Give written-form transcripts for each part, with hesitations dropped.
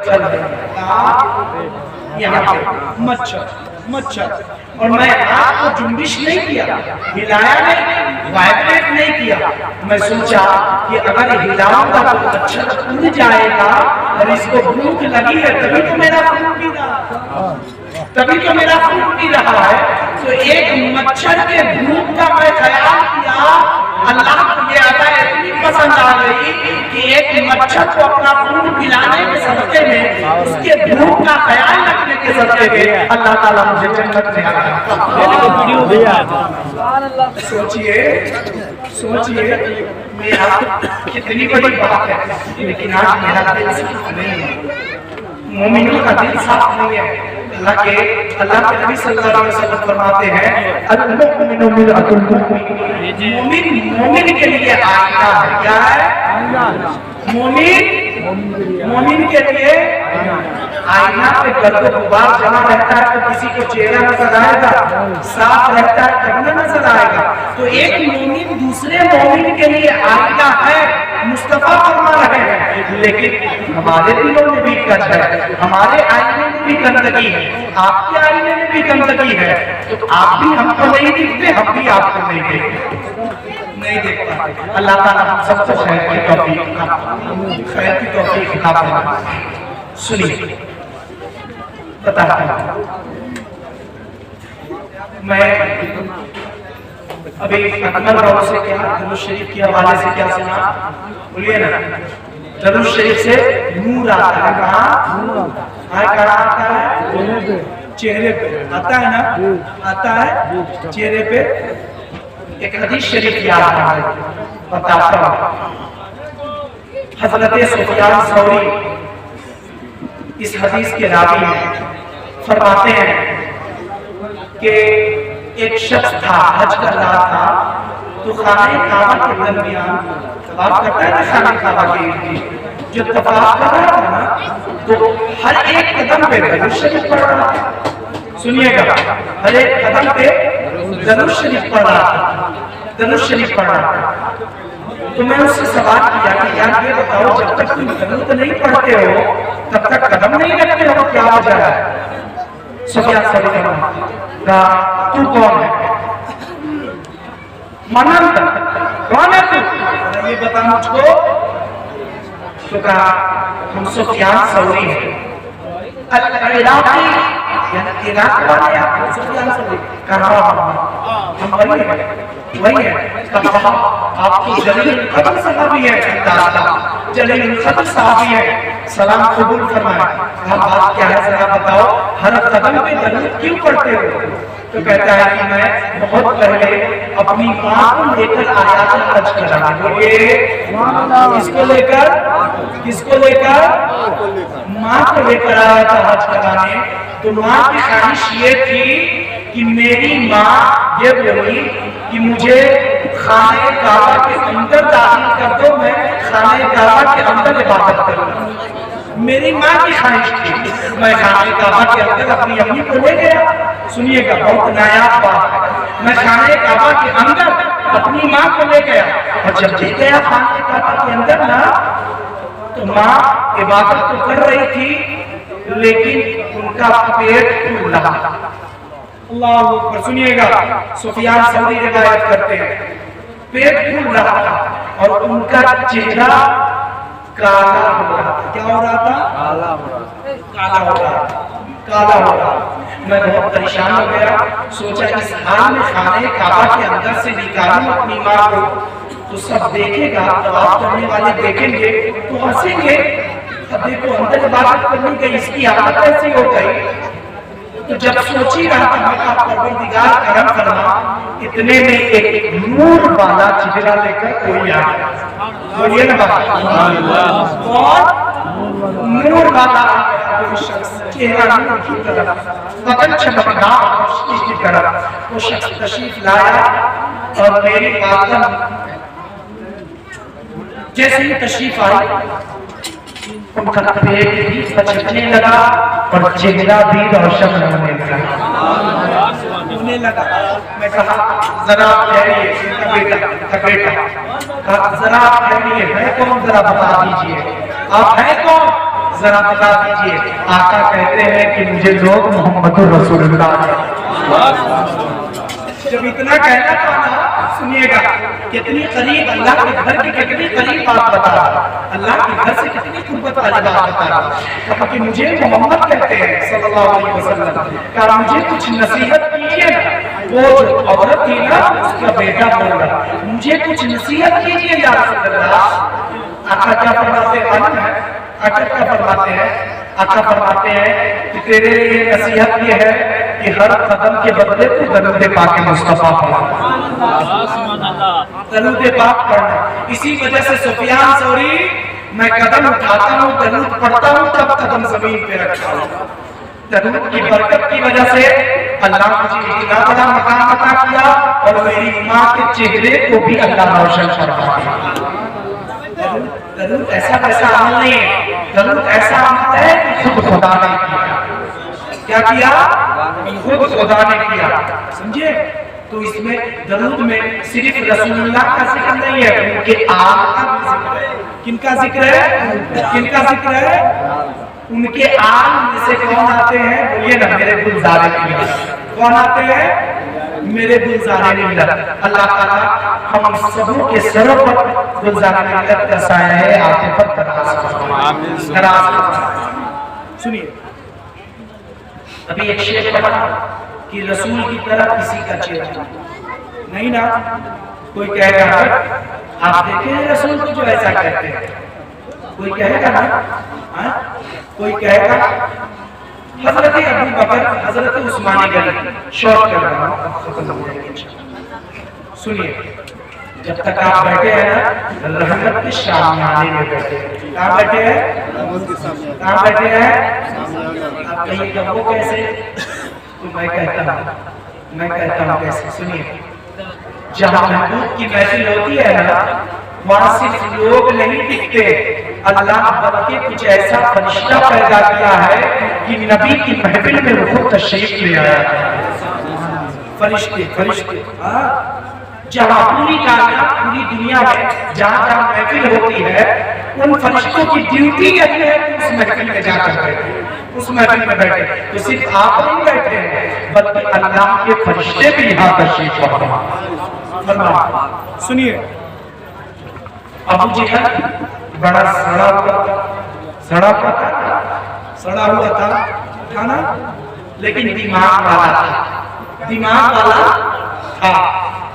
چل یہاں پہ مچھر اور میں آپ کو جنبش نہیں کیا، ہلایا نہیں، وائبریٹ نہیں کیا. میں سوچا کہ اگر ہلاؤں گا تو مچھر اڑ جائے گا اور اس کو بھوک لگی ہے تبھی تو میرا خون پی رہا ہے. تو ایک مچھر کے بھوک کا میں خیال کیا. اللہ کو یہ عطا اتنی پسند آ گئی کہ ایک مچھر کو اپنا خون پلانے کے صدقے میں، اس کے بھوک کا خیال رکھنے کے صدقے میں اللہ تعالیٰ مجھے جنت میں سوچئے میرا کتنی بڑی بات ہے، لیکن آج میرا دل صاف نہیں ہے، مومنوں کا دل صاف نہیں ہے. اللہ کے نبی صلی اللہ علیہ وسلم فرماتے ہیں المؤمن مرآۃ المؤمن، مومن کے لیے آئینہ ہے. کیا ہے؟ مومن کے لیے آئینہ پہ گرد و غبار جمع رہتا ہے تو کسی کو چہرہ نظر آئے گا، صاف رہتا ہے تب نہ نظر آئے گا. تو ایک مومن دوسرے مومن کے لیے آئینہ ہے، مصطفیٰ فرما رہے ہیں. لیکن ہمارے دلوں میں بھی کچھ ہے، ہمارے آئینے میں بھی گندگی ہے، آپ کے آئینے میں بھی گندگی ہے. تو آپ بھی ہم کو نہیں دیکھتے، ہم بھی آپ کو نہیں دیکھتے. اللہ تعالیٰ ہم سب کو خیر کی توفیق عطا فرمائے. سنیے بتاتا ہوں، میں ابھی اکمل راؤ سے کیا درود شریف کے حوالے سے کیا سنا، بولیے نا. درود شریف سے نور آتا ہے. کہاں آتا ہے؟ چہرے پہ آتا ہے نا، آتا ہے چہرے پہ. ایک حدیث شریف یاد ہے بتاتا ہوں. حضرت سفیان ثوری اس حدیث کے راوی ہیں، فرماتے ہیں کہ ایک شخص تھا، حج کر رہا تھا، تو خانہ کعبہ کے درمیان طواف کرتا ہے نا، خانہ کعبہ کے جو طواف کر رہا تھا نا، تو ہر ایک قدم پہ درود شریف پڑھ رہا تھا. سنیے گا، ہر ایک قدم پہ درود شریف پڑھ رہا تھا، درود شریف پڑھ رہا تھا. تو میں اس سے سوال کیا کہ یار یہ بتاؤ، جب تک تم درود نہیں پڑھتے ہو تب تک قدم نہیں رکھتے ہو، کیا وجہ ہے؟ سفیان ثوری کہا تو کون ہے؟ مننت کون ہے تو؟ یہ بتا مجھ کو. تو کہا ہم سفیان ثوری ہیں العراقی، یعنی عراق والے آپ سفیان ثوری. کہا ہم وہی ہے. کہا آپ کی جلیل القدر صحابی ہے، جلیل القدر صحابی ہے، سلام قبول فرمائے. کہا بات کیا ہے ذرا بتاؤ، ہر قدم پہ درود کیوں پڑھتے ہو؟ تو کہتا ہے کہ میں بہت پہلے اپنی ماں کو لے کر آیا تھا حج کرانے. بولیے کس کو لے کر؟ ماں کو لے کر آیا تھا حج کرانے. تو ماں کی خواہش یہ تھی کہ میری ماں یہ بولی کہ مجھے خانہ کعبہ کے اندر داخل کر دو، میں خانہ کعبہ کے اندر عبادت کروں. میری ماں کی خواہش تھی. میں خانہ کعبہ کے اندر اپنی امی کو لے گیا. سنیے گا، بہت نایاب بات ہے. میں خانہ کعبہ کے اندر اپنی ماں کو لے گیا، اور جب لے گیا خانہ کعبہ کے اندر نا، تو ماں عبادت تو کر رہی تھی لیکن ان کا پیٹ پھول رہا. اللہ اکبر. سنیے گا، سفیان ثوری روایت کرتے ہیں پیٹ پھول رہا تھا اور ان کا چہرہ کالا ہو رہا تھا. کیا ہو رہا تھا؟ کالا ہو رہا. میں بہت پریشان ہو گیا. سوچا اس حال میں خانہ کعبہ کے اندر سے نکالوں اپنی ماں کو تو سب دیکھے گا، طواف کرنے والے دیکھیں گے تو ہنسیں گے. اب دیکھو اندر عبادت کرنے گئی، اس کی حالت ایسی ہو گئی. تو جب سوچی رہا تھا میں کہا پروردگار کرم فرما. اتنے میں ایک نور والا چہرہ لے کر کوئی آ گیا. بولیے نا بابا، کون؟ نور والا کوئی شخص، چہرہ نور کی طرف، بدن چمکدار روشنی کی طرف. وہ شخص تشریف لایا اور میری والدہ جیسے ہی تشریف آئی ان کا پیٹ بھی پچکنے لگا اور چہرہ بھی روشن ہونے لگا. میں کہا ذرا ٹھہریے بیٹا، ذرا ٹھہریے، میں کون ذرا بتا دیجئے، آپ ہیں کون؟ ذرا بتا دیجیے آقا کہتے ہیں کہ مجھے لوگ محمد رسول اللہ جب اتنا کہنا تھا نا سنیے گا کتنی قریب اللہ کے گھر کی کتنی قریب بات بتا رہا اللہ کے گھر سے کتنی قربت والی بات بتا رہا کہ مجھے محمد کہتے ہیں صلی اللہ علیہ وسلم کہ مجھے کچھ نصیحت کیجیے نا وہ جو عورت تھی نا اس کا بیٹا بول رہا مجھے کچھ نصیحت کیجیے یا رسول اللہ آقا کیا فرماتے ہیں آقا کیا فرماتے ہیں آقا فرماتے ہیں کہ تیرے لیے نصیحت یہ ہے کہ ہر قدم کے بدلے تو درود پاک مصطفیٰ پڑھنا درود پاک پڑھنا اسی وجہ سے سفیان ثوری میں قدم اٹھاتا ہوں درود پڑھتا ہوں تب قدم زمین پہ رکھتا ہوں درود کی برکت کی وجہ سے اللہ مجھے اتنا بڑا مقام عطا کیا اور میری ماں کے چہرے کو بھی اللہ روشن فرما دیا درود ایسا ویسا عمل نہیں ہے درود ایسا عمل ہے کہ خود خدا نے کیا کیا خود خدا نے کیا سمجھے تو اس میں درود میں صرف رسول اللہ کا ذکر نہیں ہے ان کے آل کا بھی ذکر ہے کن کا ذکر ہے کن کا ذکر ہے ان کے آل میں سے کون آتے ہیں بولیے نا میرے گلزار ملت کون آتے ہیں میرے گلزار ملت اللہ تعالیٰ ہم سبوں کے سروں پر گلزار ملت کا سایہ عاطفت دراز سنیے ابھی ایک شیخ پڑھا کہ رسول کی طرح کسی کا چہرہ نہیں نا کوئی کہے گا آپ دیکھیں رسول کو جو ایسا کہتے ہیں کوئی کہے گا نا کوئی کہے گا حضرت ابو بکر حضرت عثمان غنی شوق کر رہا ہوں سنیے جب تک آپ بیٹھے ہیں نا رحمت کے شامیانے میں بیٹھے ہیں کہاں بیٹھے ہیں کہاں بیٹھے ہیں آپ کہیں گا وہ کیسے تو میں کہتا ہوں کیسے سنیے جہاں محبوب کی محفل ہوتی ہے نا وہاں صرف لوگ نہیں دکھتے اللہ بلکہ کچھ ایسا فرشتہ پیدا کیا ہے کہ نبی کی محفل میں وہ خود تشریف لے آیا ہے فرشتے جہاں پوری کائنات پوری دنیا میں جہاں جہاں محفل ہوتی ہے ان فرشتوں کی ڈیوٹی یہی ہے کہ اس محفل میں جا کر بیٹھے اس محفل میں بیٹھے تو صرف آپ نہیں بیٹھے ہیں بلکہ اللہ کے فرشتے بھی یہاں تشریف فرما سنیے ابو جہل بڑا سڑا ہوا تھا نا لیکن دماغ والا تھا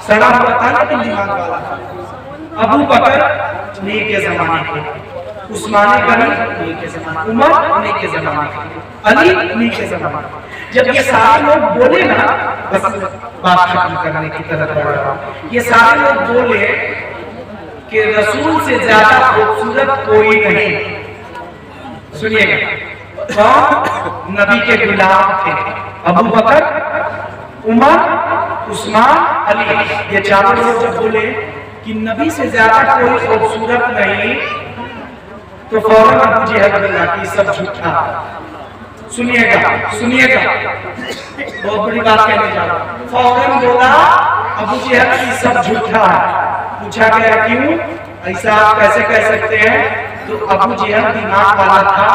سڑا ہوا تھا لیکن دماغ والا تھا ابو بکر نیک کے زمانے کے عثمان غنی نیک کے زمانے عمر نیک کے زمانے علی نیک کے زمانے جب یہ سارے لوگ بولے نا بس بات ختم کرنے کی طرف بڑھ رہا یہ سارے لوگ بولے کہ رسول سے زیادہ خوبصورت کوئی نہیں سنیے گا نبی کے غلام تھے ابو بکر عمر عثمان علی یہ چاروں لوگ جب بولے کہ نبی سے زیادہ کوئی خوبصورت نہیں تو فوراً ابو جہل بولا کہ سب جھوٹا سنیے گا بہت بڑی بات کہنے جا رہا فوراً بولا ابو جہل کی سب جھوٹا ہے پوچھا گیا کیوں ایسا آپ کیسے کہہ سکتے ہیں تو ابو جہل دماغ والا تھا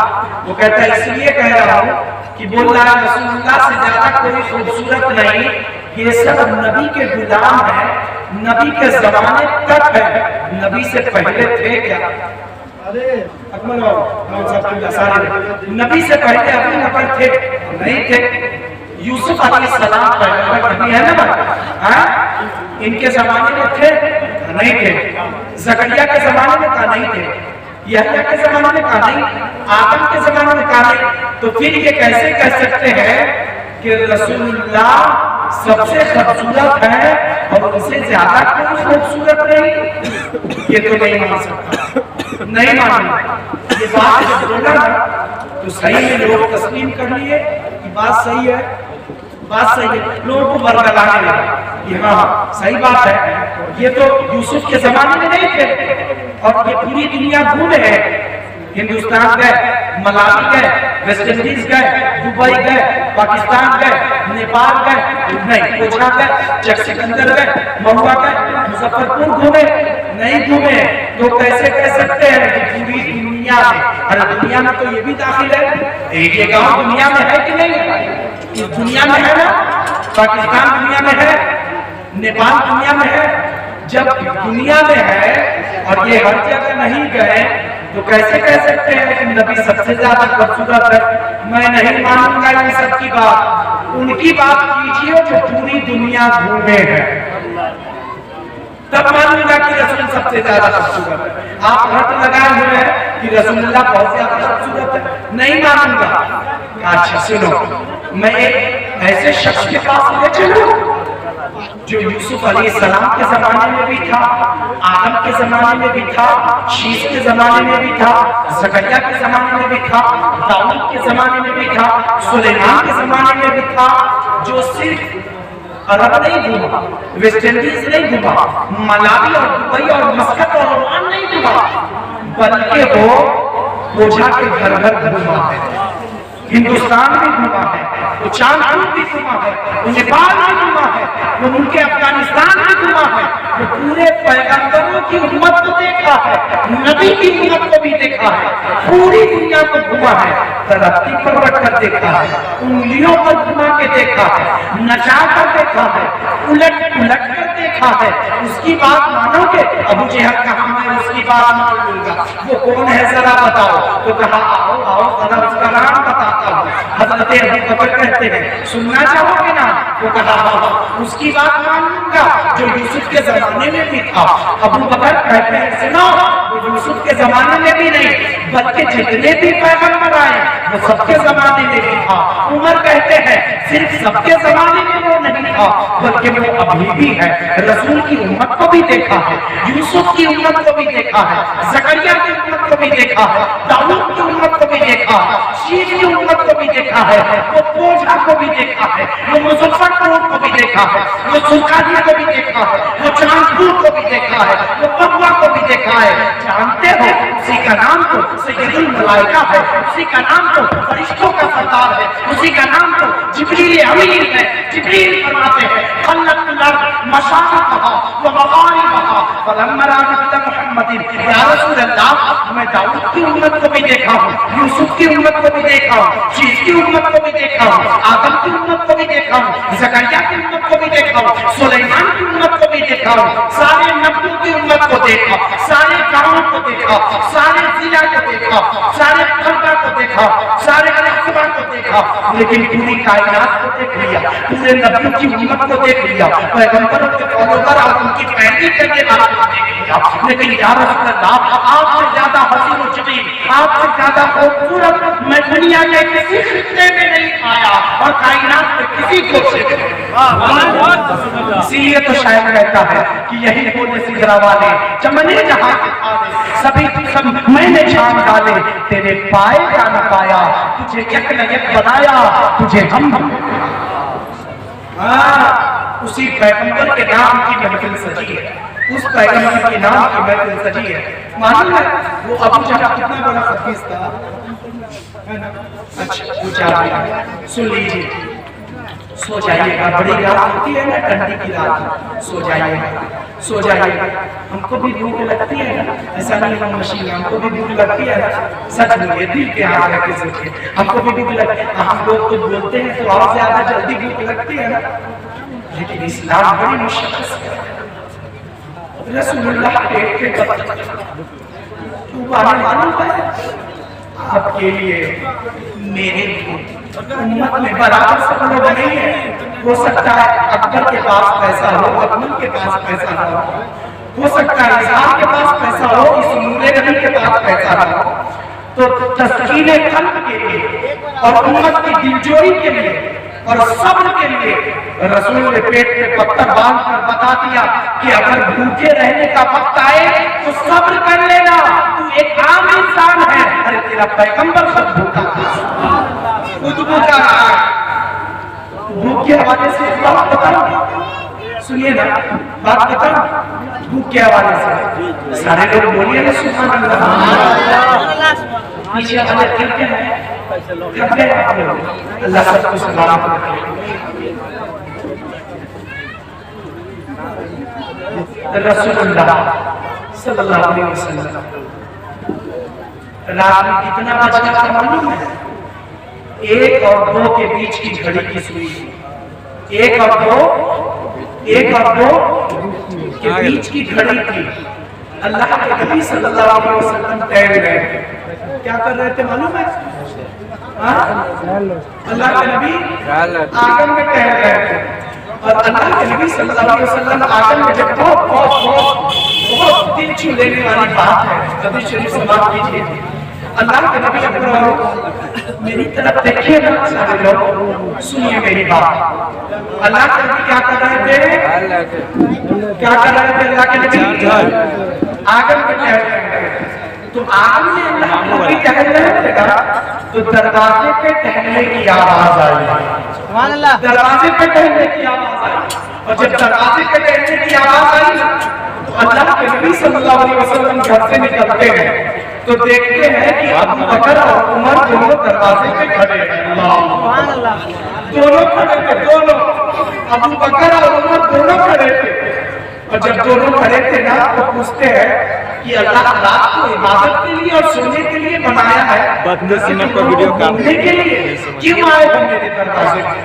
وہ کہتا ہے اس لیے کہہ رہا ہوں کہ بول رہا ہے رسول اللہ سے زیادہ کوئی خوبصورت نہیں یہ سب نبی کے غلام ہیں نبی کے زمانے تک ہے نبی سے پہلے تھے کیا نبی سے پہلے ابھی نبی تھے نہیں تھے یوسف علیہ السلام پیغمبر نبی ہے نا ان کے زمانے میں تھے نہیں تھے زکریا کے زمانے میں کہا نہیں تھے یحییٰ کے زمانے میں کہا نہیں آدم کے زمانے میں کہا نہیں تو پھر یہ کیسے کہہ سکتے ہیں کہ رسول اللہ سب سے خوبصورت ہے اور ان سے زیادہ کوئی خوبصورت نہیں یہ تو نہیں مان سکتا نہیں مانیں یہ بات جب بولا نا تو صحیح میں لوگ تسلیم کر لیے کہ بات صحیح ہے لوگوں کو برگلانے لگا کہ ہاں صحیح بات ہے یہ تو یوسف کے زمانے میں نہیں تھے اور یہ پوری دنیا گھومے ہیں ہندوستان گئے ملاوی گئے ویسٹ انڈیز گئے دبئی گئے پاکستان گئے نیپال گئے نہیں کوچھا گئے چک سکندر گئے مہوا گئے مظفر پور گھومے نہیں گھومے تو کیسے کہہ سکتے ہیں کہ پوری دنیا دنیا میں، ارے دنیا میں تو یہ بھی داخل ہے، یہ گاؤں دنیا میں ہے کہ نہیں؟ اس دنیا میں ہے نا، پاکستان دنیا میں ہے، نیپال دنیا میں ہے۔ جب دنیا میں ہے اور یہ ہر جگہ نہیں گئے تو کیسے کہہ سکتے ہیں کہ نبی سب سے زیادہ خوبصورت ہے؟ میں نہیں مانوں گا ان سب کی بات، ان کی بات کیجئے جو پوری دنیا گھومے ہیں، تب مانوں گا کہ رسول سب سے زیادہ خوبصورت ہے۔ آپ رٹ لگائے ہوئے ہیں کہ رسول اللہ بہت زیادہ خوبصورت ہے، نہیں مانوں گا۔ اچھا سنو، میں ایک ایسے شخص کے پاس لے چلوں جو یوسف علیہ السلام کے زمانے میں بھی تھا، آدم کے زمانے میں بھی تھا، شیش کے زمانے میں بھی تھا، زکریا کے زمانے میں بھی تھا، داؤد کے زمانے میں بھی تھا، سلیمان کے زمانے میں بھی تھا، جو صرف عرب نہیں گھوما، ویسٹ انڈیز نہیں گھوما، ملاوی اور دبئی اور مسقط اور عمان نہیں گھوما، بلکہ وہ اوجھا کے گھر گھر گھوما ہے، ہندوستان بھی گھوما ہے، وہ چاند بھی گھوما ہے، وہ نیپال بھی گھوما ہے، وہ ملک افغانستان بھی گھوما ہے، وہ پورے پیغمبروں کی امت کو دیکھا ہے، نبی کی امت کو بھی دیکھا ہے، پوری دنیا کو گھوما ہے، ترقی پر رکھ کر دیکھا ہے، انگلیوں پر گھما کے دیکھا ہے، نچا کر دیکھا ہے، الٹ پلٹ کر دیکھا ہے۔ اس کی بات مانو گے؟ ابو جہل کہا میں اس کی بات مان لوں گا، وہ کون ہے ذرا بتاؤ؟ تو کہا آؤ آؤ ذرا اس کا نام بتاتا ہوں۔ حضرت ابو بکر کہتے ہیں سننا چاہو گے نا؟ وہ کہا ہاں اس کی بات مان لوں گا جو یوسف کے زمانے میں بھی تھا۔ ابو بکر کہتے ہیں سنو، وہ یوسف کے زمانے میں بھی نہیں بلکہ جتنے بھی پیغمبر آئے وہ سب کے زمانے میں بھی تھا۔ عمر کہتے ہیں صرف سب کے زمانے میں وہ نہیں تھا بلکہ وہ ابھی بھی ہے، رسول کی امت کو بھی دیکھا ہے، یوسف کی امت کو بھی دیکھا ہے، زکریا کی امت کو بھی دیکھا ہے، داؤد کی امت کو بھی دیکھا ہے، شیش کی امت کو بھی دیکھا ہے، وہ پوجا کو بھی دیکھا ہے، وہ مظفر پور کو بھی دیکھا ہے، وہ سلطانیہ کو بھی دیکھا ہے، وہ چاندپور کو بھی دیکھا ہے، وہ پٹوا کو بھی دیکھا ہے۔ جانتے ہو اسی کا نام تو سید الملائکہ ہے، اسی کا نام تو فرشتوں کا سردار ہے، اسی کا نام تو جبریل امین ہے۔ جبریل فرماتے ہیں خلقت الارض مشارقها ومغاربها فلما رأيت محمد یا رسول اللہ میں داؤد کی امت کو بھی دیکھا ہوں، یوسف کی امت کو بھی دیکھا ہوں، شیش کی امت کو بھی دیکھا ہوں، آدم کی امت کو بھی دیکھا ہوں، زکریا کی امت کو بھی دیکھا ہوں، سلیمان کی امت کو بھی دیکھا ہوں، سارے نبیوں کی امت کو دیکھا، سارے گاؤں کو دیکھا، سارے ضلع کو دیکھا، سارے قلبہ کو دیکھا، سارے رقبہ کو دیکھا، لیکن پوری کائنات کو دیکھ لیا، پورے نبیوں کی امت کو دیکھ لیا، پیغمبروں کے فالوور اور ان کی پیروی کرنے والوں کو دیکھ لیا، لیکن یا رسول اللہ آپ سے زیادہ حسین و جمیل، آپ سے زیادہ خوبصورت میں دنیا کے کسی خطے میں نہیں پایا اور کائنات میں کسی کو سے اسی لیے تو شاعر کہتا ہے کہ یہی بولے سدرا والے چمنے جہاں کے کھالے سبھی سب میں نے چھان ڈالے تیرے پائے جا نہ پایا تجھے یک نہ یک بنایا تجھے ہم اسی پیغمبر کے نام کی محفل سجی ہے، اس پیغمبر کے نام کی محفل سجی ہے۔ معلوم ہے وہ ابو جہل کتنا بڑا خبیث تھا؟ اچھا پوچھا سن لیجیے، سو جائیے گا، بڑی رات ہوتی ہے نا ٹھنڈی کی رات، سو جائیے گا، سو جائیے گا۔ ہم کو بھی بھوک لگتی ہے نا، ایسا نہیں ہم مشین، ہم کو بھی بھوک لگتی ہے نا، سچ بولیے دل کے آگے رکھ کے سوچیے، ہم کو بھی بھوک لگتی ہے۔ ہم لوگ تو بولتے ہیں تو اور زیادہ جلدی بھوک لگتی ہے نا، لیکن اسلام بڑی مشخص ہے۔ رسول اللہ پیٹ کے قبر تو آنے معلوم ہے آپ کے لیے میرے لیے امت میں برابر سب لوگ نہیں ہیں۔ ہو سکتا ہے اکبر کے پاس پیسہ ہو، اکمل کے پاس پیسہ نہ ہو سکتا ہے اظہار کے پاس پیسہ ہو، اس نور نبی کے پاس پیسہ نہ ہو، تو تسکین قلب کے لیے اور امت کی دلجوئی کے لیے اور صبر کے لیے رسول نے پیٹ میں پتھر باندھ کر بتا دیا کہ اگر بھوکے رہنے کا وقت آئے تو صبر کر لینا، تو ایک عام انسان ہے، ارے تیرا پیغمبر خود بھوکا تھا، خود بھوکا رہا ہے۔ بھوک کے حوالے سے بات بتاؤں، سنیے نا بات بتاؤں، بھوک کے حوالے سے سارے لوگ بولیے نا سبحان اللہ، پیچھے والے کرتے ہیں اللہ سب کو سلام رسول اللہ صلی اللہ علیہ وسلم رات میں کتنا بجا تھا معلوم ہے؟ 1 اور 2 کے بیچ کی گھڑی کی سوئی، 1 اور 2 کے بیچ کی گھڑی تھی۔ اللہ کے نبی صلی اللہ علیہ وسلم ٹہل رہے تھے، کیا کر رہے تھے معلوم ہے؟ اللہ کے نبی آنگن میں ٹہل رہے تھے، اور اللہ کے نبی صلی اللہ علیہ وسلم آنگن میں جب بہت دل چھو لینے والی بات ہے، حدیث شریف سے بات کیجیے، اللہ کے نبی اکرم میری طرف دیکھیے نا سارے لوگ، سنیے میری بات۔ اللہ کے نبی کیا کر رہے تھے؟ اللہ کے نبی آنگن میں ٹہل رہے تھے۔ تو آنگن میں اللہ کے نبی ٹہل رہے تھے تو دروازے پہ ٹہلنے کی آواز آئی، دروازے پہ ٹہلنے کی آواز آئی، اور جب دروازے پہ ٹہلنے کی آواز آئی تو اللہ کے نبی صلی اللہ علیہ وسلم گھر سے نکلتے ہیں تو دیکھتے ہیں کہ ابو بکر اور عمر دونوں دروازے پہ کھڑے ہیں، دونوں کھڑے تھے، دونوں ابو بکر اور عمر دونوں کھڑے تھے، اور جب دونوں کھڑے تھے نا تو پوچھتے ہیں کہ اللہ رات کو عبادت کے لیے اور سونے کے لیے بنایا ہے، گھومنے کے لیے کیوں آئے ہو میرے دروازے پہ؟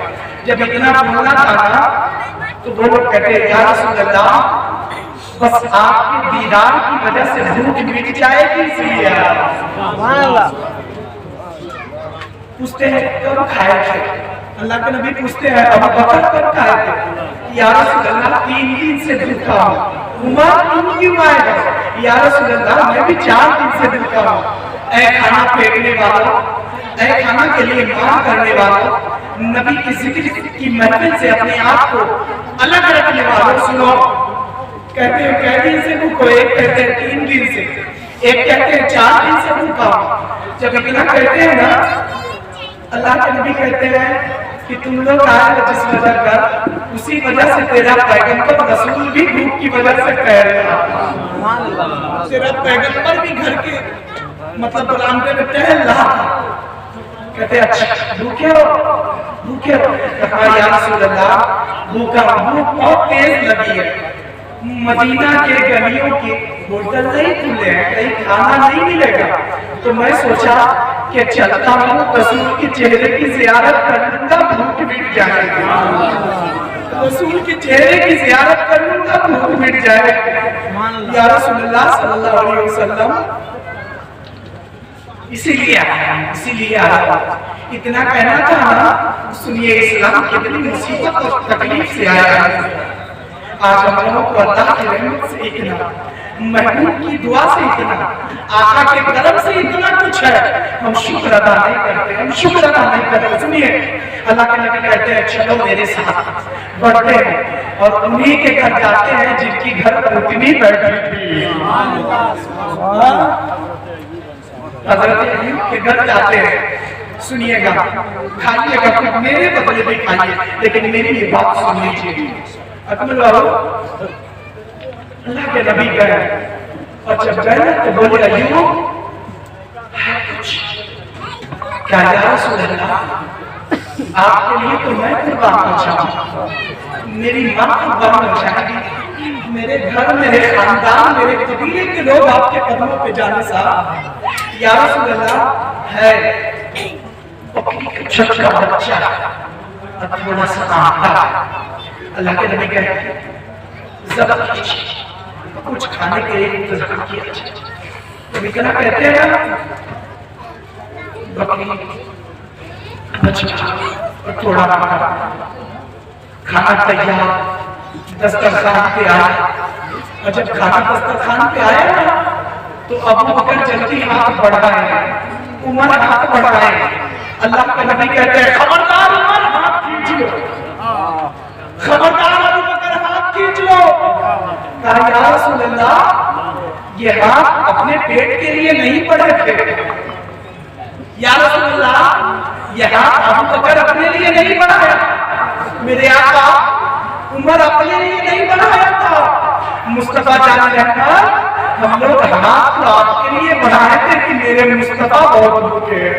جب اتنا بولنا تھا نا تو وہ لوگ کہتے ہیں یا رسول اللہ بس آپ کے دیدار کی وجہ سے بھوک مٹ جائے گی، اس لیے پوچھتے ہیں کب کھائے تھے؟ اللہ کے نبی پوچھتے ہیں ابو بکر کب کھائے تھے؟ یا رسول اللہ 3 دن سے بھوکا ہوں۔ عمر تم کیوں آئے ہو؟ یا رسول اللہ میں بھی 4 دن سے بھوکا ہوں۔ اے کھانا پھینکنے والوں، اے کھانا کے لیے ماں کرنے والوں، نبی کی ذکر کی محفل سے اپنے آپ کو الگ رکھنے والوں، سنو، کہتے ہیں کئی دن سے بھوکو، ایک کہتے ہیں 3 دن سے، ایک کہتے ہیں 4 دن سے بھوکا ہوں۔ جب اتنا کہتے ہیں نا اللہ کے نبی کہتے ہیں کہ تم لوگ آئے ہو جس وجہ کر، اسی وجہ سے تیرا پیغمبر رسول بھی بھوک کی وجہ سے کہہ رہا، تیرا پیغمبر بھی گھر کے مطلب برآمدے میں ٹہل رہا تھا۔ کہتے ہیں اچھا بھوکے ہو؟ کہا یا رسول اللہ بھوک بہت تیز لگی ہے، مدینہ کے گلیوں کے ہوٹل نہیں کھلے ہیں، کہیں کھانا نہیں ملے گا، تو میں سوچا کہ چلتا ہوں رسول کے چہرے کی زیارت کر لوں گا، بھوک مٹ جائے گی، رسول کے چہرے کی زیارت کر لوں گا، بھوک مٹ جائے گی۔ یا رسول اللہ صلی اللہ علیہ وسلم اسی لیے آیا، اتنا کہنا تھا نا، سنیے اسلام کتنی مصیبت اور تکلیف سے آیا ہے۔ آج ہم لوگوں کو اللہ کی رحمت سے اتنا، محبوب کی دعا سے اتنا، آقا کے کرم سے اتنا کچھ ہے، ہم شکر ادا نہیں کرتے، سنیے اللہ کے نبی کہتے ہیں چلو میرے ساتھ، بڑھتے ہیں اور انہی کے گھر جاتے ہیں جن کی گھر اتنی بیٹھی تھی، حضرت ایوب کے گھر جاتے ہیں، سنیے گا، کھائیے گا، میرے بدلے بھی کھائیے، لیکن میری یہ بات سن لیجیے، اکمل بابو اللہ کے نبی گئے، اور جب گئے تو بولے ایوب ہے کچھ؟ کیا یا رسول اللہ آپ کے لیے تو میں قربان ہو جاؤں، میری ماں قربان ہو جائے گی، میرے گھر، میرے خاندان، میرے قبیلے کے لوگ آپ کے قدموں پہ جانے صاحب، یا رسول اللہ ہے چھوٹا بچہ تھوڑا سا آتا، اللہ کے نبی کہتے ہیں ذبح کیجیے، کچھ کھانے کے لیے انتظام کیا جائے، نبی کہنا کہتے ہیں بکری بچہ تھوڑا کھانا تیار، دسترخوان پہ آیا، اور جب کھانا دسترخوان پہ آیا تو ابو بکر جلدی ہاتھ بڑھائے، عمر ہاتھ بڑھائے، اللہ کا نبی کہتے ہیں خبردار عمر ہاتھ کھینچ لو، خبردار ابو بکر ہاتھ کھینچ لو۔ کہا یا رسول اللہ یہ ہاتھ اپنے پیٹ کے لیے نہیں پڑے تھے، یا رسول اللہ یہ ہاتھ ابو بکر اپنے لیے نہیں بڑھایا، میرے آقا عمر اپنے لیے نہیں بڑھایا تھا، مصطفیٰ جان رہا ہم لوگ ہاتھ تو آپ کے لیے بڑھائے تھے کہ میرے مصطفیٰ بہت بھوکے ہیں،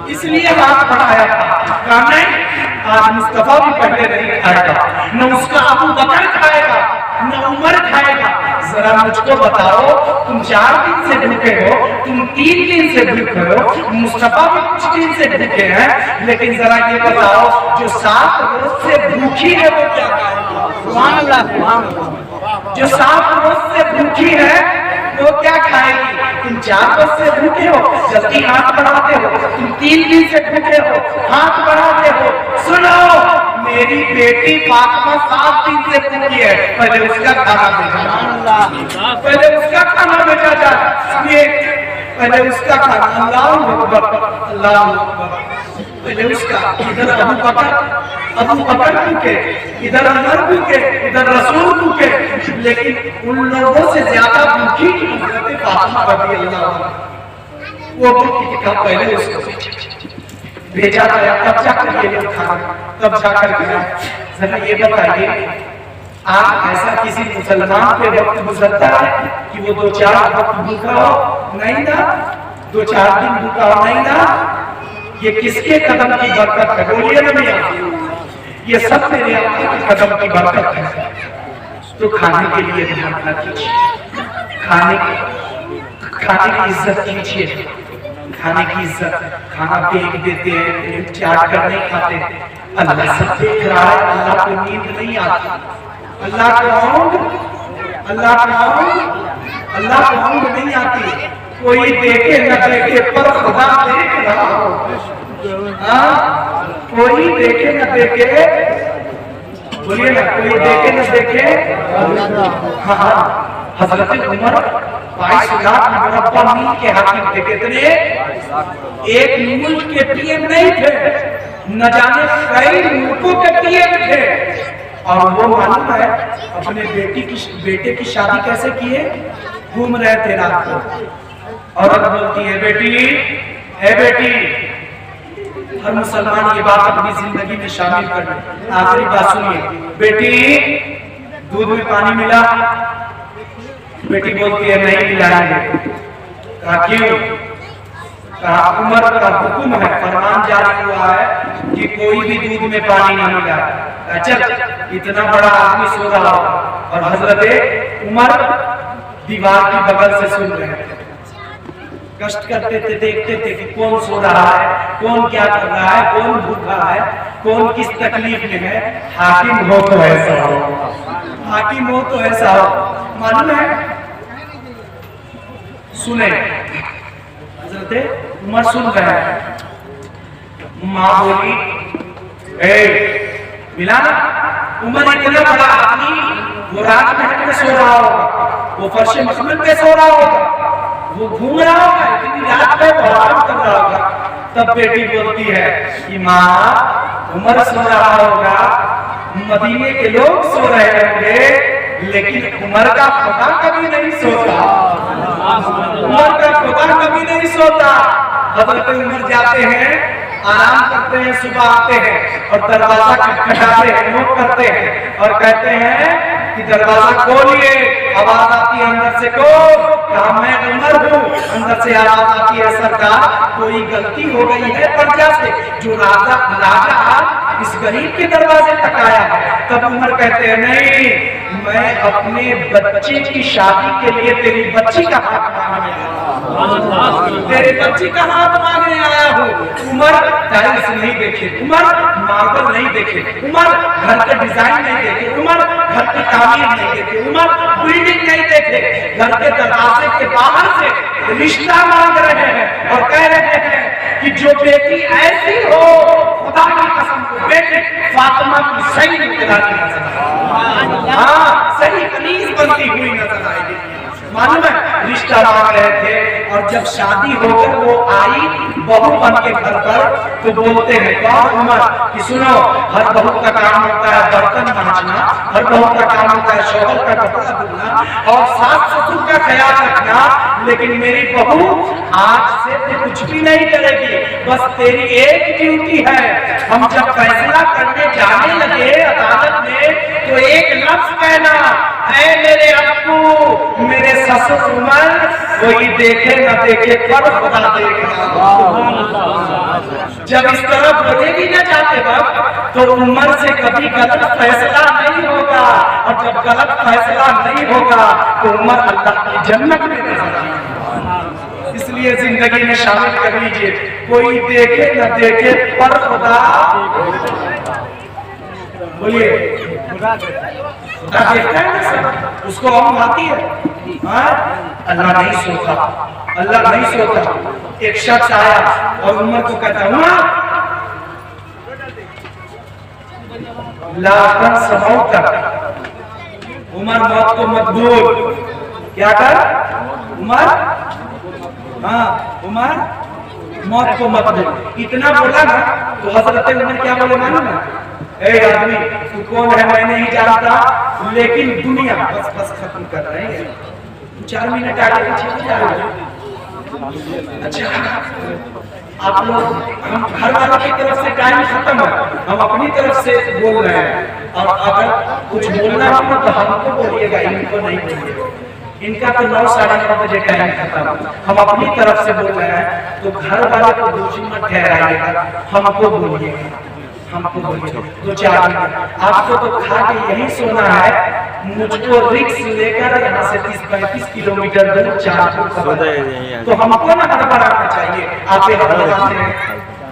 اس لیے ہاتھ بڑھایا تھا۔ کہا نہیں، آج مصطفیٰ بھی پہلے نہیں کھائے گا، نہ اس کا ابو بکر کھائے گا، نہ عمر کھائے گا، ذرا مجھ کو بتاؤ تم 4 دن سے بھوکے ہو، تم 3 دن سے بھوکے ہو، مصطفیٰ بھی کچھ دن سے بھوکے ہیں، لیکن ذرا یہ بتاؤ جو 7 روز سے بھوکی ہے وہ کیا کھائے گی؟ جو 7 روز سے بھوکی ہے وہ کیا کھائے گی؟ تم 4 روز سے بھوکے ہو، جلدی ہاتھ بڑھاتے ہو، تم 3 دن سے بھوکے ہو، ہاتھ بڑھاتے ہو۔ سنو، میری بیٹی فاطمہ 7 دن سے بھوکی ہے، پہلے اس کا کھانا بھیجا جائے، پہلے اس کا کھانا بھیجا جائے، پہلے اس کا کھانا۔ اللہ اکبر، اللہ اکبر، پہلے اس کا۔ ادھر ابو بکر بھوکے، ادھر عمر بھوکے، ادھر رسول بھوکے، لیکن ان لوگوں سے زیادہ بھوکی حضرت فاطمہ رضی اللہ عنہا۔ وہ بھوکی تھی، پہلے اس کو بھیجا گیا، تب جا کر یہ لوگ کھانا، تب جا کر گیا۔ ذرا یہ بتائیے، آپ ایسا کسی مسلمان پہ وقت گزرتا ہے کہ وہ 2-4 وقت بھوکا ہو؟ نہیں نا، 2-4 دن بھوکا ہو، نہیں نا۔ یہ کس کے قدم کی برکت ہے؟ بولیے نا میاں، یہ سب میرے آقا کے قدم کی برکت ہے۔ تو کھانے کے لیے دھیان نہ کیجیے، کھانے کی عزت کیجیے، کھانے کی عزت۔ کھانا پھینک دیتے ہیں، چاٹ کر نہیں کھاتے۔ اللہ سب دیکھ رہا ہے، اللہ کو نیند نہیں آتی، اللہ کو نیند نہیں آتی۔ کوئی دیکھے نہ دیکھے پر خدا دیکھ رہا ہو، کوئی دیکھے نہ دیکھے، بولیے نا، کوئی دیکھے نہ دیکھے۔ ہاں، حضرت عمر 22 لاکھ مربع میل کے حاکم تھے۔ کتنے؟ ایک ملک کے پی ایم نہیں تھے، نہ جانے کئی ملکوں کے پی ایم تھے۔ اور وہ معلوم ہے اپنے بیٹے کی شادی کیسے کیے؟ گھوم رہے تھے رات کو، عورت بولتی ہے بیٹی، ہر مسلمان یہ بات اپنی زندگی میں شامل کر لے۔ آخری بات سنیے، بیٹی دودھ میں پانی ملا؟ بیٹی بولتی ہے نہیں ملائیں گے۔ کہا کیوں؟ کہا عمر کا حکم ہے، فرمان جاری ہوا ہے کہ کوئی بھی دودھ میں پانی نہ ملا۔ اچھا، اتنا بڑا آدمی سو رہا اور حضرت عمر دیوار کی بغل سے سن رہے تھے، کشٹ کرتے تھے، دیکھتے تھے کہ کون سو رہا ہے، کون کیا کر رہا ہے، کون بھوکا ہے، کون کس تکلیف میں ہے۔ حاکم ہو تو ایسا ہو، حاکم ہو تو ایسا ہو۔ معلوم ہے، سنیں، حضرت عمر سن رہے ہیں۔ ماں بولی اے ملا نا؟ عمر اتنا بڑا آدمی، وہ راج محل میں سو رہا ہوگا، وہ فرش محمل پہ سو رہا ہوگا، وہ گھوم رہا ہوگا، اتنی رات پہ وہ آرام کر رہا ہوگا۔ تب بیٹی بولتی ہے کہ ماں عمر سو رہا ہوگا، مدینے کے لوگ سو رہے ہوں گے، لیکن عمر کا خدا کبھی نہیں سوتا، عمر کا خدا کبھی نہیں سوتا۔ حضرت عمر جاتے ہیں، آرام کرتے ہیں، صبح آتے ہیں اور دروازہ کھٹکھٹاتے ہیں، نوک کرتے ہیں اور کہتے ہیں کہ دروازہ کھولیے۔ آواز آتی ہے اندر سے، کہا میں عمر ہوں۔ اندر سے آواز آتی ہے سرکار کوئی غلطی ہو گئی ہے پرجا سے، جو راجہ اس غریب کے دروازے تک آیا ہے۔ تب عمر کہتے ہیں نہیں، میں اپنے بچے کی شادی کے لیے تیری بچی کا ہاتھ مانگنے آیا ہوں، تیرے بچی کا ہاتھ مانگنے آیا ہوں۔ عمر ٹائلس نہیں دیکھے، عمر ماربل نہیں دیکھے، عمر گھر کا ڈیزائن نہیں دیکھے، عمر گھر کی تعمیر نہیں دیکھے، عمر بلڈنگ نہیں دیکھے، گھر کے دروازے کے باہر سے رشتہ مانگ رہے ہیں اور کہہ رہے ہیں کہ جو بیٹی ایسی ہو، خدا کی قسم کو بیٹی فاطمہ کی صحیح نگرانی نظر آئے گی، ہاں صحیح کنیز بنتی ہوئی نظر آئے گی۔ معلوم ہے رشتہ مانگ رہے تھے، اور جب شادی ہو کر وہ آئی بہو بن کے گھر پر، تو بولتے ہیں کون؟ عمر، کہ سنو، ہر بہو کا کام ہوتا ہے برتن مانجنا، ہر بہو کا کام ہوتا ہے شوہر کا کپڑا دھلنا اور ساس سسر کا خیال رکھنا، لیکن میری بہو آج سے تو کچھ بھی نہیں کرے گی، بس تیری ایک ڈیوٹی ہے۔ ہم جب فیصلہ کرنے جانے لگے عدالت میں تو ایک لفظ کہنا، اے میرے ابو میرے سسر عمر کوئی دیکھے نہ دیکھے پر خدا دیکھ رہا۔ جب اس طرح بولے بھی نہ چاہتے وقت تو عمر سے کبھی غلط فیصلہ نہیں ہوگا، اور جب غلط فیصلہ نہیں ہوگا تو عمر اللہ کی جنت میں نظر آئے گا۔ اس لیے زندگی میں شامل کر لیجئے، کوئی دیکھے نہ دیکھے پر خدا بولیے خدا دیکھتا ہے نا، اس کو ہم آتی ہے۔ اللہ نہیں سوتا، اللہ نہیں سوتا۔ ایک شخص آیا اور عمر کو کہتا عمر لا تنس موتک، عمر موت کو مت بھول۔ کیا کر عمر؟ عمر موت کو مت بھول۔ اتنا بولا نا تو حضرت عمر کیا بولے معلوم ہے؟ اے آدمی تو کون ہے میں نہیں جانتا، لیکن دنیا بس ختم کر رہے ہیں، 4 منٹ آگے پیچھے جا رہے ہیں۔ اچھا آپ لوگ ہم گھر والوں کی طرف سے ٹائم ختم ہے، ہم اپنی طرف سے بول رہے ہیں، اور اگر کچھ بولنا ہو تو ہم کو بولیے گا، ان کو نہیں بولیے گا۔ ان کا تو 9 ساڑھے 9 بجے ٹائم ختم، ہم اپنی طرف سے بول رہے ہیں تو گھر والوں کو دوسری مت ٹھہرائیے گا، ہم کو بولیے گا، ہم کو بولیے گا 2-4 منٹ۔ آپ کو تو کھا کے یہی سونا ہے، مجھ کو رکس لے کر یہاں سے 30-35 کلومیٹر دور چار تو ہم کو نہ گھبرانا چاہیے۔ آپ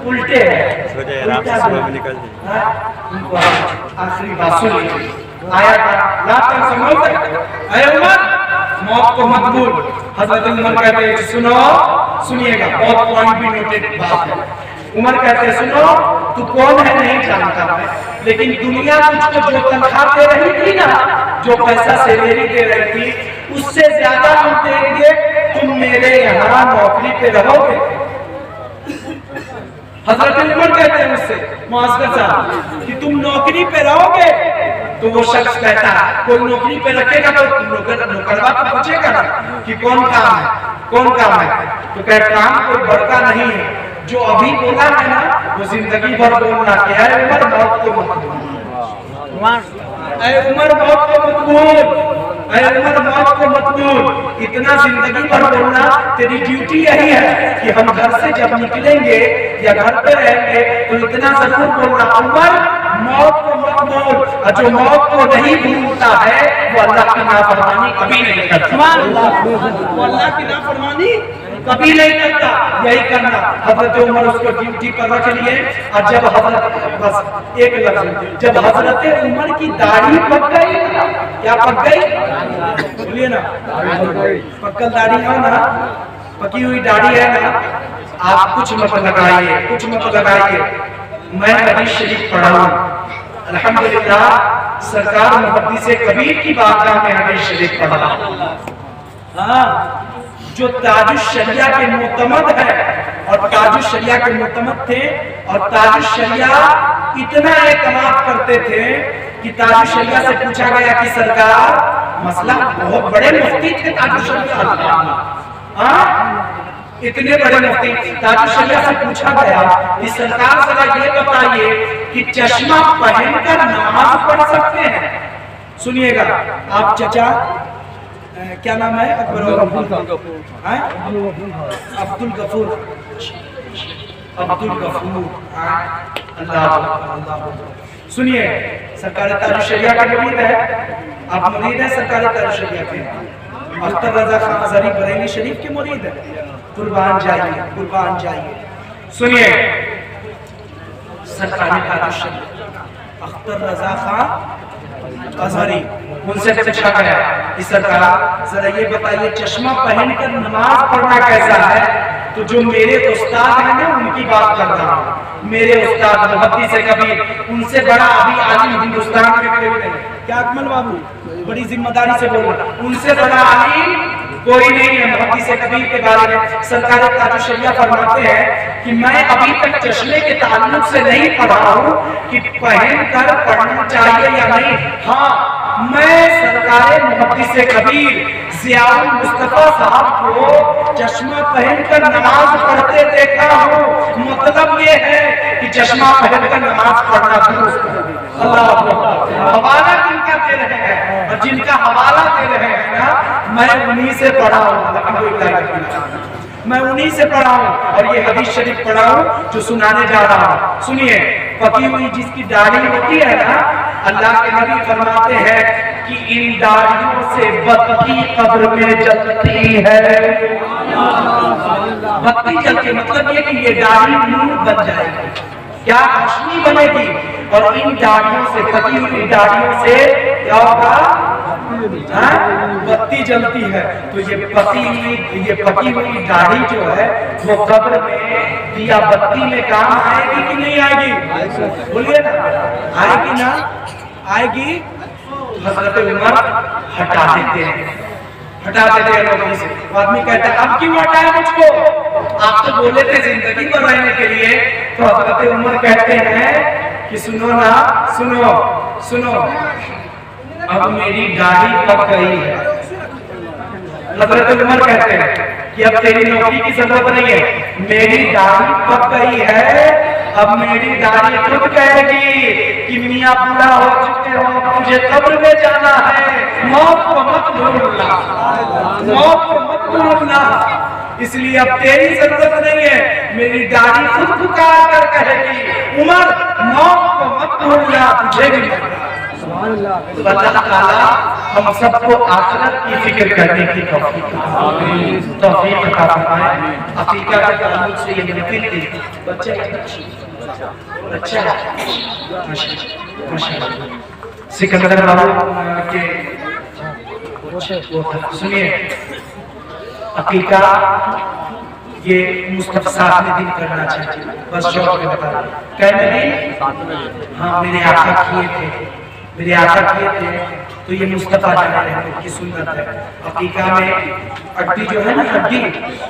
الٹے ہیں، آخری بات سنیے آیا تھا لا تنس موتک، اے عمر موت کو مت بھول۔ حضرت عمر کہتے ہیں سنو، سنیے گا بہت پوائنٹ بھی نوٹڈ بات ہے۔ عمر کہتے ہیں سنو تو کون ہے نہیں جانتا میں، لیکن دنیا تجھ کو جو تنخواہ دے رہی تھی نا، جو پیسہ سیلری دے رہی تھی، اس سے زیادہ ہم دیں گے، تم میرے یہاں نوکری پہ رہو گے۔ حضرت عمر کہتے ہیں مجھ سے معاذ صاحب کہ تم نوکری پہ رہو گے، تو وہ شخص کہتا ہے کوئی نوکری پہ رکھے گا تو نوکروا تو پوچھے گا نا کہ کون کام ہے، کون کام ہے، تو کہتا کام کوئی بڑھتا نہیں ہے، جو ابھی بولا ہے نا وہ زندگی بھر بولنا کہ اے عمر موت کو مت بھول، اے عمر موت کو مت بھول، اے عمر موت کو مت بھول۔ اتنا زندگی بھر بولنا، تیری ڈیوٹی یہی ہے کہ ہم گھر سے جب نکلیں گے یا گھر پہ رہیں گے تو اتنا ضرور بولنا عمر موت کو مت بھول۔ جو موت کو نہیں بھولتا ہے وہ اللہ کی نافرمانی کبھی نہیں کرتا، وہ اللہ کی نافرمانی کبھی نہیں کرتا۔ یہی کرنا حضرت عمر اس کو ڈیوٹی پر رکھ لیے، اور جب حضرت بس ایک لفظ جب حضرت عمر کی داڑھی پک گئی، کیا پک گئی بولیے نا، پکل داڑھی ہے نا، پکی ہوئی داڑھی ہے نا، آپ کچھ مت لگائیے، کچھ مت لگائیے۔ میں حدیث شریف پڑھا ہوں الحمدللہ، سرکار محدث کبیر کی بارگاہ میں حدیث شریف پڑھا، جو تاج الشریعہ کے معتمد ہے، اور تاج الشریعہ کے معتمد تھے، اور تاج الشریعہ اتنا اعتماد کرتے تھے کہ تاج الشریعہ سے پوچھا گیا کہ سرکار مسئلہ بہت بڑے مفتی تھے تاج الشریعہ، اتنے بڑے مفتی، تاج الشریعہ سے پوچھا گیا کہ سرکار ذرا یہ بتائیے کہ چشمہ پہن کر نماز پڑھ سکتے ہیں؟ سنیے گا آپ چچا کیا نام ہے؟ عبد الغفور، اللہ سنیے، سرکار تاج الشریعہ کا مرید ہے، آپ مرید ہیں سرکار تاج الشریعہ کے، اختر رضا خان ازہری بریلی شریف کے مرید ہیں، قربان جائیے، قربان جائیے۔ سنیے سرکار تاج الشریعہ اختر رضا خان ازہری، ان سے پوچھا گیا کہ سرکار ذرا یہ بتائیے چشمہ پہن کر نماز پڑھنا کیسا ہے؟ تو جو میرے استاد ہیں نا ان کی بات کر رہا ہوں، میرے استاد محدث کبیر، ان سے بڑا ابھی عالم ہندوستان میں کوئی نہیں، کیا اکمل بابو بڑی ذمہ داری سے بول رہا ہوں، ان سے بڑا عالم کوئی نہیں ہے محدث کبیر کے بارے میں۔ سرکار تاج الشریعہ فرماتے ہیں کہ میں ابھی تک چشمے کے تعلق سے نہیں پڑھا ہوں کہ پہن کر پڑھنا چاہیے یا نہیں، ہاں میں سرکار محدث کبیر ضیاء المصطفیٰ صاحب کو چشمہ پہن کر نماز پڑھتے دیکھا ہوں، مطلب یہ ہے کہ چشمہ پہن کر نماز پڑھنا درست ہے۔ اللہ حوالہ کن کا دے رہے ہیں اور جن کا حوالہ دے رہے ہیں نا، میں انہی سے پڑھا ہوں، الحمدللہ میں انہی سے پڑھا ہوں اور یہ حدیث شریف پڑھا ہوں جو سنانے جا رہا ہوں۔ سنیے، پکی ہوئی جس کی داڑھی ہوتی ہے نا، اللہ کے نبی فرماتے ہیں کہ ان داڑھیوں سے بتی قبر میں جلتی ہے۔ بتی جلتی مطلب یہ کہ یہ داڑھی نور بن جائے گی، کیا روشنی بنے گی، اور ان داڑھیوں سے، پکی ہوئی داڑھیوں سے کیا ہوگا؟ بتی جلتی ہے۔ تو یہ پکی ہوئی داڑھی جو ہے وہ قبر میں دیا بتی میں کام آئے گی کہ نہیں آئے گی؟ بولیے نا، آئے گی نا؟ آئے گی۔ حضرت عمر ہٹا دیتے ہیں لوگوں سے۔ آدمی کہتا ہے اب کیوں ہٹائے مجھ کو؟ آپ تو بولے تھے زندگی بنانے کے لیے۔ تو حضرت عمر کہتے ہیں کہ سنو نا، سنو، اب میری داڑھی پک گئی ہے۔ حضرت عمر کہتے ہیں کہ اب تیری نوکری کی ضرورت نہیں ہے، میری داڑھی پک گئی ہے، اب میری داڑھی خود کہے گی کہ میاں بوڑھا ہو چکے ہو، مجھے قبر میں جانا ہے، موت کو مت بھولنا، موت کو مت بھولنا، اس لیے اب تیری ضرورت نہیں ہے، میری داڑھی خود پکار کر کہے گی عمر موت کو مت بھولنا، تجھے بھی اللہ تعالیٰ ہم سب کو آخرت کی فکر کرنے کی توفیق عطا فرمائے۔ عقیقہ کے تعلق سے یہ محفل تھی، بچہ اچھا سکندر بابو کے سنیے، عقیقہ یہ مصطفیٰ صاحب نے دن کرنا چاہیے، بس شوق میں بتا رہا ہوں کہنے دن، ہاں میرے آقا کیے تھے تو یہ مصطفیٰ جانے رہتے کی سنت ہے۔ عقیقہ میں ہڈی جو ہے نا، ہڈی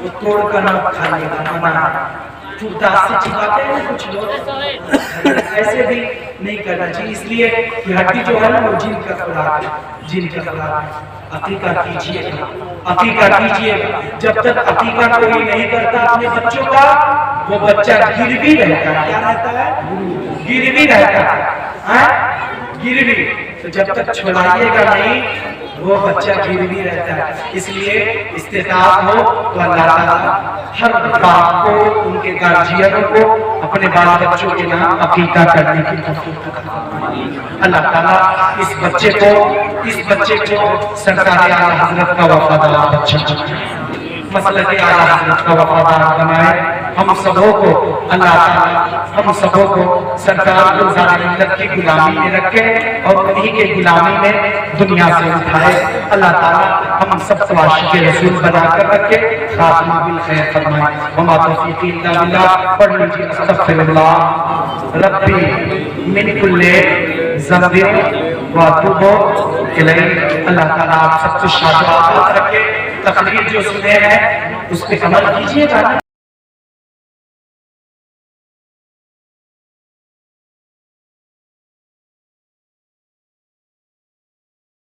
وہ توڑ کر نہ کھائیے گا، منع ہے۔ ٹوٹا سے چباتے ہیں کچھ لوگ، ایسے بھی نہیں کرنا چاہیے، اس لیے کہ ہڈی جو ہے نا وہ جن کا خوراک ہے، جن کا خوراک ہے۔ عقیقہ کیجئے گا، جب تک عقیقہ کوئی نہیں کرتا اپنے بچوں کا، وہ بچہ گروی رہتا ہے۔ کیا رہتا ہے؟ گروی رہتا ہے، گروی۔ تو جب تک چھڑائیے گا نہیں وہ بچہ گروی رہتا ہے۔ اس لیے استطاعت ہو تو اللہ تعالیٰ ہر باپ کو، ان کے گارجینوں کو اپنے بال بچوں کے نام عقیقہ کرنے کی توفیق عطا فرمائے۔ اللہ تعالیٰ اس بچے کو سرکار اعلیٰ حضرت کا وفادار بچہ بنائے، مسلک اعلیٰ حضرت کا وفادار بنائے۔ ہم سبوں کو اللہ تعالیٰ ہم سبوں کو سرکار کو ذات ملت کی غلامی میں رکھے اور انہی کے غلامی میں دنیا سے اٹھائے۔ اللہ تعالیٰ ہم سب کو عاشق رسول بنا کر رکھے، خاتمہ بالخیر فرمائے۔ وما توفیقی الا باللہ۔ پڑھ لیجیے استغفر اللہ ربی من کل ذنب واتوب الیہ۔ اللہ تعالیٰ آپ سب کو شاد و آباد رکھے۔ تقریر جو سنے ہیں اس پہ عمل کیجیے گا۔